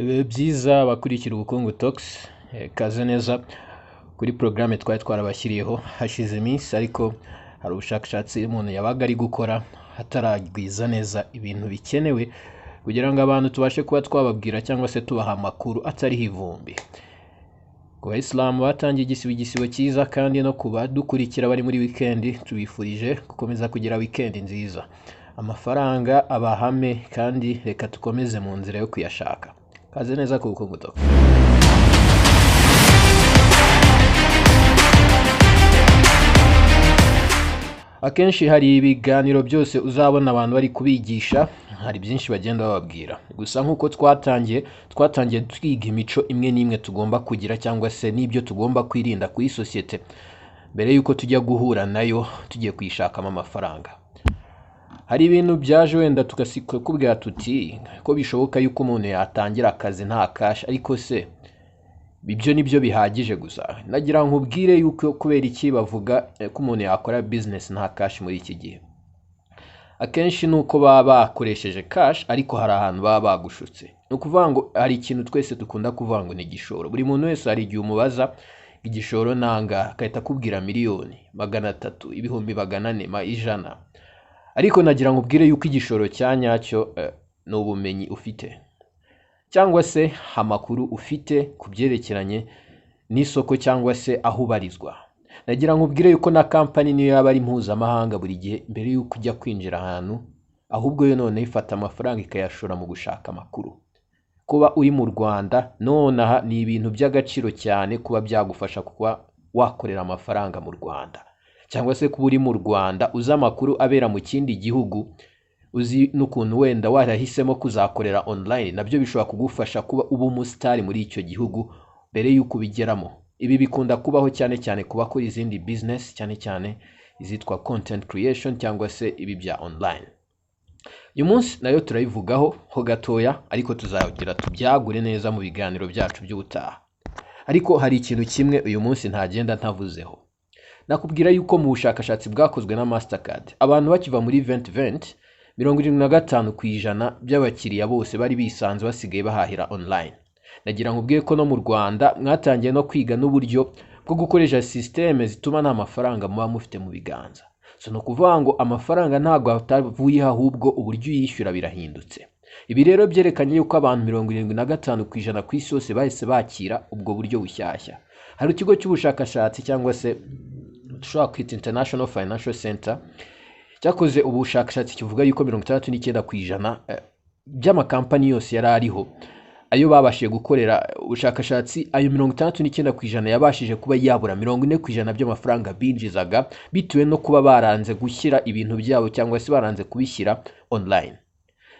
Byiza bakurikira ubukungu talks kaze neza kuri programme twari twarabashyiriyeho hashize iminsi, ariko hari ubushakashatsi umuntu yabaga ari gukora hataragwiza neza ibintu bikenewe kugira ngo abantu tubashe kuba twababwira cyangwa se tubaha amakuru atariho ivumbi. Ku bayisilamu batangiye igisibo cyiza, kandi no kuba dukurikira bari muri weekend tubifurije gukomeza kugira weekend nziza. Amafaranga abahame, kandi reka tukomeze mu nzira yo kuyashaka. Kaze neza ku bukungu talks. Akenshi hari ibiganiro byose uzabona abantu bari kubigisha, hari byinshi bagenda bababwira. Gusa nk'uko twatangiye twiga imico imwe n'imwe tugomba kugira, cyangwa se n'ibyo tugomba kwirinda kuri sosiyete mbere y'uko tujya guhura nayo tugiye kuyishakamo amafaranga. Hari ibintu byaje wenda tugasikubwira tuti ko bishoboka yuko umuntu yatangira akazi nta cash, ariko se ibyo nibyo bihagije gusa? Nagira nkubwire yuko kubera iki bavuga ko umuntu yakora business nta cash muri iki gihe. Akenshi nuko baba bakoresheje cash, ariko hari ahantu baba bagushutse. Ni ukuvuga ngo hari ikintu twese dukunda kuvuga ngo ni igishoro. Buri muntu wese hari igihe umubaza igishoro nanga, akahita akubwira miliyoni, 300, ibihumbi 400, 100. Ariko nagira nkubwire yuko igishoro cya nyacyo ni ubumenyi ufite, cyangwa se amakuru ufite ku byerekeranye n'isoko cyangwa se aho ubarizwa. Nagira nkubwire yuko na company niyo yaba ari mpuzamahanga, buri gihe mbere yuko ujya kwinjira ahantu, ahubwo yo none ifata amafaranga ikayashora mu gushaka amakuru. Kuba uri mu Rwanda nonaha ni ibintu by'agaciro cyane kuba byagufasha kuba wakorera amafaranga mu Rwanda, cyangwa se kuba uri mu Rwanda uzi amakuru abera mu kindi gihugu, uzi n'ukuntu wenda warahisemo kuzakorera online, nabyo bishobora kugufasha kuba uba umusitari muri icyo gihugu mbere y'uko ubigeramo. Ibi bikunda kubaho cyane cyane ku bakora izindi business, cyane cyane izitwa content creation cyangwa se ibi bya online. Uyu munsi nayo turayivugaho ho gatoya, ariko tuzagira tubyagure neza mu biganiro byacu by'ubutaha. Ariko hari ikintu kimwe uyu munsi ntagenda ntavuzeho. Nakubwira yuko mu bushakashatsi bwakozwe na Mastercard, abantu bakiva muri 2020, 75% by'abakiriya bose bari bisanze basigaye bahahira online. Nagira nkubwiye ko no mu Rwanda mwatangiye no kwiga n'uburyo bwo gukoresha systeme zituma nta mafaranga muba mufite mu biganza. So no kuvuga ngo amafaranga ntabwo atavuye, ahubwo uburyo yishyura birahindutse. Ibi rero byerekanye yuko abantu 75% ku isi yose bahise bakira ubwo buryo bushyashya. Hari ikigo cy'ubushakashatsi cyangwa se dushobora kwita International Financial Center cyakoze ubushakashatsi kivuga yuko 69% by'amakampani yose yari ariho, ayo babashije gukorera ubushakashatsi, ayo 69% yabashije kuba yabura 40% by'amafaranga binjizaga, bitewe no kuba baranze gushyira ibintu byabo cyangwa se baranze kubishyira online.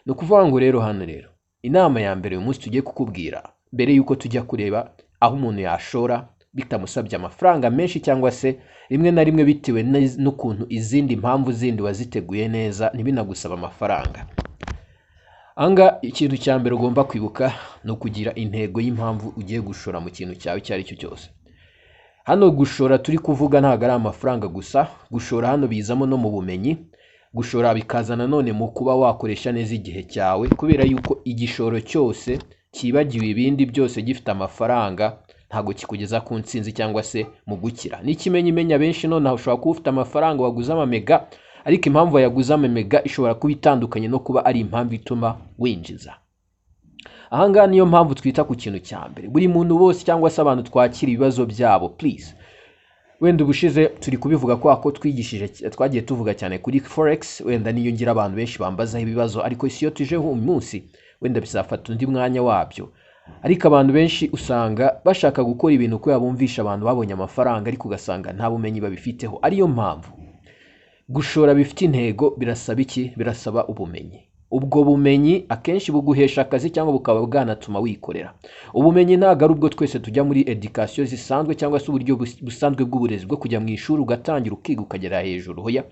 No kuvuga ngo rero hano rero inama ya mbere uyu munsi tugiye kukubwira, mbere yuko tujya kureba aho umuntu yashora bitamusabye amafaranga menshi, cyangwa se rimwe na rimwe bitewe n'ukuntu izindi mpamvu zindi waziteguye neza ntibinagusaba amafaranga. Anga ikintu cya mbere ugomba kwibuka no kugira intego y'impamvu ugiye gushora mu kintu cyawe icyo ari cyo cyose. Hano gushora turi kuvuga ntabwo ari amafaranga gusa, gushora hano bizamo no mu bumenyi. Gushora bikazana none mu kuba wakoresha neza igihe cyawe, kubera yuko igishoro cyose kibagiwe ibindi byose gifite amafaranga ntago kikugeza ku ntsinzi cyangwa se mu gukira. N'ikimenyimenya benshi none ushobora kuba ufite amafaranga waguze amamega, ariko impamvu yaguze amamega ishobora kuba itandukanye no kuba ari impamvu ituma winjiza. Ahangaha niyo mpamvu twita ku kintu cya mbere. Buri muntu wose cyangwa se abantu twakira ibibazo byabo, please, wenda ubushize turi kubivuga ko twigishije, twagiye tuvuga cyane kuri forex, wenda niyo ngira abantu benshi bambazaho ibibazo, ariko siyo tujeho uyu munsi, wenda bizafata undi mwanya wabyo. Ariko abantu benshi usanga bashaka gukora ibintu ko yabumvisha abantu babonye amafaranga, ariko ugasanga nta bumenyi babifiteho. Ariyo mpamvu gushora bifite intego birasaba iki? Birasaba ubumenyi. Ubwo bumenyi akenshi buguhesha akazi cyangwa bukaba bwanatuma wikorera. Ubumenyi ntabwo ari ubwo twese tujya muri education zisanzwe cyangwa se uburyo busanzwe bw'uburezi bwo kujya mu ishuri ugatangira ukiga ukagera hejuru. Hoya,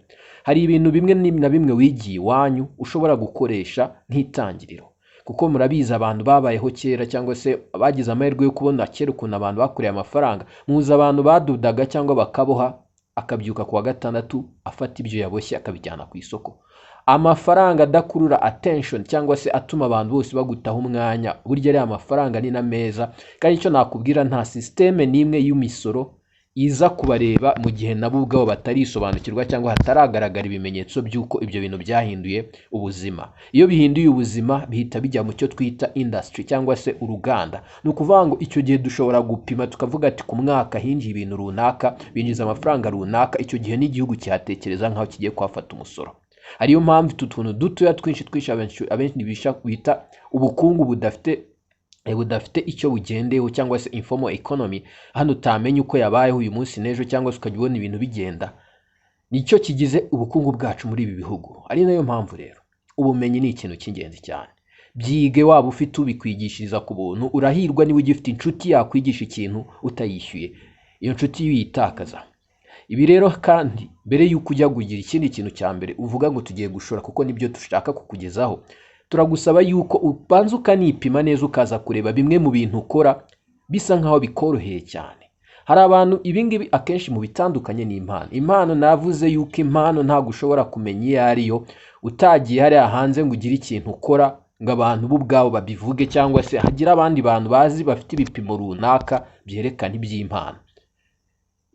hari ibintu bimwe na bimwe wigiye iwanyu ushobora gukoresha nk'itangiriro, kuko murabizi abantu babayeho kera cyangwa se bagize amahirwe yo kubona kera ukuntu abantu bakoreye amafaranga. Muzi abantu badudaga cyangwa bakaboha, akabyuka kuwa gatandatu afata ibyo yaboshye akabijyana ku isoko. amafaranga adakurura attention cyangwa se atuma abantu bose bagutaho umwanya, burya ari amafaranga ni na meza. Kandi icyo nakubwira, nta systeme n'imwe y'umisoro iza kubareba mu gihe nabo ubwabo batarisobanukirwa cyangwa hataragaragara ibimenyetso by'uko ibyo bintu byahinduye ubuzima. Iyo bihinduye ubuzima bihita bijya mu cyo twita industry cyangwa se uruganda. Ni ukuvuga ngo icyo gihe dushobora gupima tukavuga ati ku mwaka hinjiye ibintu runaka, binjiza amafaranga runaka, icyo gihe n'igihugu kihatekereza nk'aho kigiye kuhafata umusoro. Ariyo mpamvu utu tuntu dutoya twinshi abenshi bita ubukungu budafite icyo bugendeyeho cyangwa se informal economy, hano utamenya uko yabayeho uyu munsi n'ejo cyangwa se ukajya ubona ibintu bigenda, nicyo kigize ubukungu bwacu muri ibi bihugu. Ari nayo mpamvu rero ubumenyi ni ikintu cy'ingenzi cyane. Byige, waba ufite ubikwigishiriza ku buntu, urahirwa niba ugifite inshuti yakwigisha ikintu utayishyuye, iyo nshuti uyitakaza. Ibi rero kandi mbere y'uko ujya kugira ikindi kintu cya mbere uvuga ngo tugiye gushora kuko nibyo dushaka kukugezaho, turagusaba yuko ubanza ukanipima neza, ukaza kureba bimwe mu bintu ukora bisa nkaho bikoroheye cyane. Hari abantu ibingibi akenshi mu bitandukanye n'impano navuze yuko impano ntabwo ushobora kumenya iyo ariyo utagiye hariya hanze ngo ugire ikintu ukora ngo abantu bo ubwabo babivuge, cyangwa se hagira abandi bantu bazi bafite ibipimo runaka byerekana iby'impano.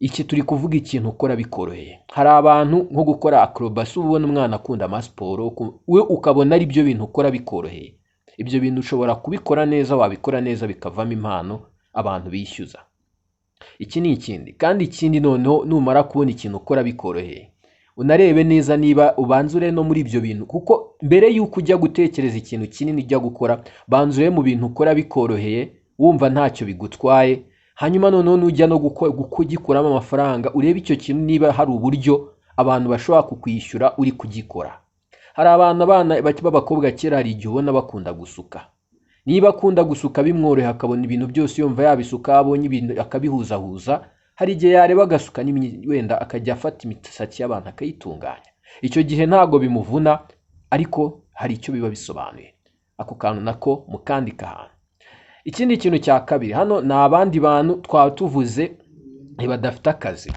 Iki turi kuvuga ikintu ukora bikoroheye. Hari abantu nko gukora acrobacy, ubona umwana akunda amasiporo, we ukabona ari byo bintu ukora bikoroheye. Ibyo bintu ushobora kubikora neza, wabikora neza bikavamo impano abantu bishyuza. Iki ni ikindi. Kandi ikindi noneho numara kubona ikintu ukora bikoroheye, unarebe neza niba ubanzure no muri ibyo bintu, kuko mbere y'uko ujya gutekereza ikintu kinini ujya gukora, banzure mu bintu ukora bikoroheye wumva ntacyo bigutwaye. Hanyuma noneho nujya no kugikuramo amafaranga, urebe icyo kintu niba hari uburyo abantu bashobora kukwishyura uri kugikora. Hari abana b'abakobwa kera hari igihe ubona bakunda gusuka. Niba akunda gusuka bimworoheye akabona ibintu byose yumva yabisuka, abonye ibintu akabihuzahuza, hari igihe yareba agasuka wenda akajya afata imisatsi y'abantu akayitunganya. Icyo gihe ntabwo bimuvuna, ariko hari icyo biba bisobanuye. Ako kantu nako mukandika ahantu. Ikindi kintu cya kabiri, hano ni abandi bantu twaba tuvuze badafite akazi.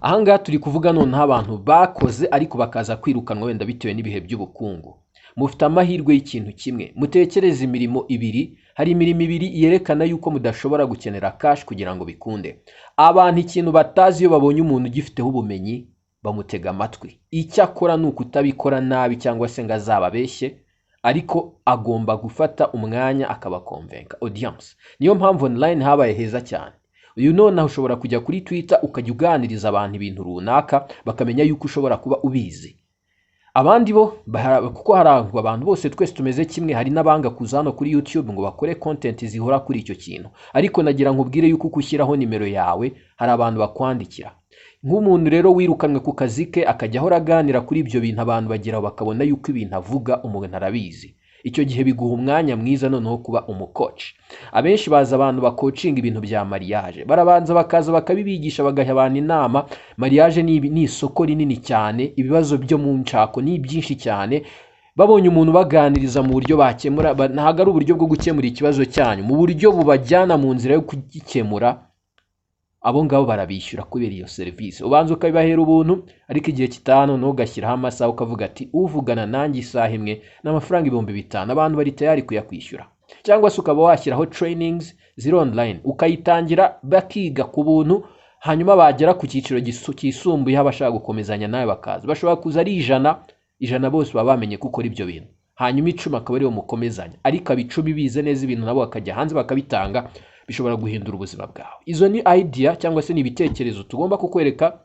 Ahangaha turi kuvuga noneho abantu bakoze ariko bakaza kwirukanwa wenda bitewe n'ibihe by'ubukungu. Mufite amahirwe y'ikintu kimwe, mutekereze imirimo ibiri. Hari imirimo ibiri yerekana yuko mudashobora gukenera cash kugira ngo bikunde. Abantu ikintu batazi, iyo babonye umuntu ugifiteho ubumenyi bamutega amatwi. Icyo akora ni ukutabikora nabi cyangwa se ngo azababeshye, ariko agomba gufata umwanya akabakonvenka audience. Niyo mpamvu online habaye heza cyane. Uyu noneho ushobora kujya kuri Twitter ukajya uganiriza abantu ibintu runaka bakamenya yuko ushobora kuba ubizi. Abandi bo kuko hari abantu bose twese tumeze kimwe, hari n'abanga kuza hano kuri YouTube ngo bakore content zihora kuri icyo kintu. Ariko nagira nkubwire yuko kushyiraho nimero yawe hari abantu bakwandikira. Nk'umuntu rero wirukanwe ku kazi ke akajya ahora aganira kuri ibyo bintu, abantu bageraho bakabona yuko ibintu avuga umuntu arabizi. Icyo gihe biguha umwanya mwiza noneho kuba umukoci. Abenshi baza abantu bakocinga ibintu bya mariage, barabanza bakaza bakabibigisha, bagaha abantu inama. Mariage ni isoko rinini cyane, ibibazo byo mu nshako ni byinshi cyane. Babonye umuntu baganiriza mu buryo bakemura, ntago ari uburyo bwo gukemura ikibazo cyanyu, mu buryo bubajyana mu nzira yo kugikemura, abo ngabo barabishyura kubera iyo serivisi. Ubanza ukabibahera ubuntu, ariko igihe kitano no ugashyiraho amasaha ukavuga ati uvugana nanjye isaha imwe n'amafaranga 5,000, abantu bari tayari kuyakwishyura. Cyangwa se ukaba washyiraho trainings ziri online ukayitangira bakiga ku buntu, hanyuma bagera ku cyiciro kisumbuye abashaka gukomezanya nawe bakaza. Bashobora kuza ari 100 bose baba bamenye gukora ibyo bintu, hanyuma 10 akaba ariyo mukomezanya, ariko abicumi bize neza ibintu nabo bakajya hanze bakabitanga, bishobora guhindura ubuzima bwawe. Izo ni idea cyangwa se ni ibitekerezo tugomba kukwereka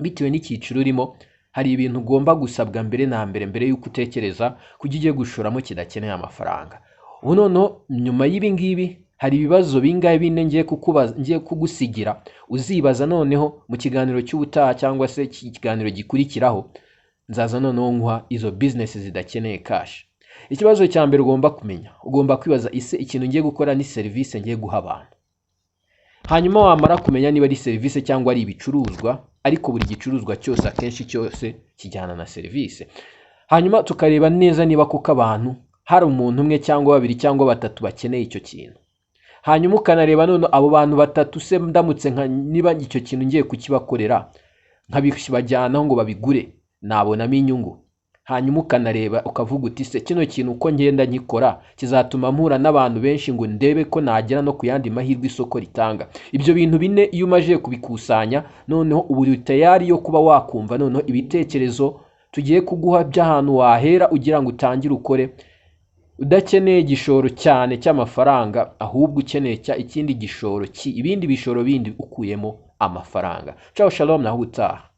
bitewe n'icyiciro urimo. Hari ibintu ugomba gusabwa mbere na mbere y'uko utekereza kujya gushoramo kidakeneye amafaranga. Ubu noneho nyuma y'ibi ngibi hari ibibazo bingahe bine ngiye kugusigira uzibaza noneho mu kiganiro cy'ubutaha cyangwa se ikiganiro gikurikiraho. Nzaza noneho nkwa izo business zidakeneye cash. Ikibazo cya mbere ugomba kumenya, ugomba kwibaza ise ikintu ngiye gukora ni service ngiye guha abantu. Hanyuma wamara kumenya niba ari service cyangwa ari ibicuruzwa, ariko buri gicuruzwa cyose akenshi cyose kijyana na service. Hanyuma tukareba neza niba kuko abantu hari umuntu umwe cyangwa babiri cyangwa batatu bakeneye icyo kintu. Hanyuma ukanareba none abo bantu batatu se ndamutse niba icyo kintu ngiye kukibakorera nkabishibajyanaho ngo babigure, nabonamo inyungu. hanyuma ukanareba ukavuga uti se kino kintu uko ngenda nkikora kizatuma mpura n'abantu benshi ngo ndebe ko nagera no ku yandi mahirwe isoko ritanga. Ibyo bintu bine iyo umaze kubikusanya, noneho ubu uri tayari yo kuba wakumva noneho ibitekerezo tugiye kuguha by'ahantu wahera ugira ngo utangire ukore, udakeneye igishoro cyane cy'amafaranga, ahubwo ukeneye ikindi gishoro ibindi bishoro bindi ukuyemo amafaranga. Ciao shalom, naho utaha.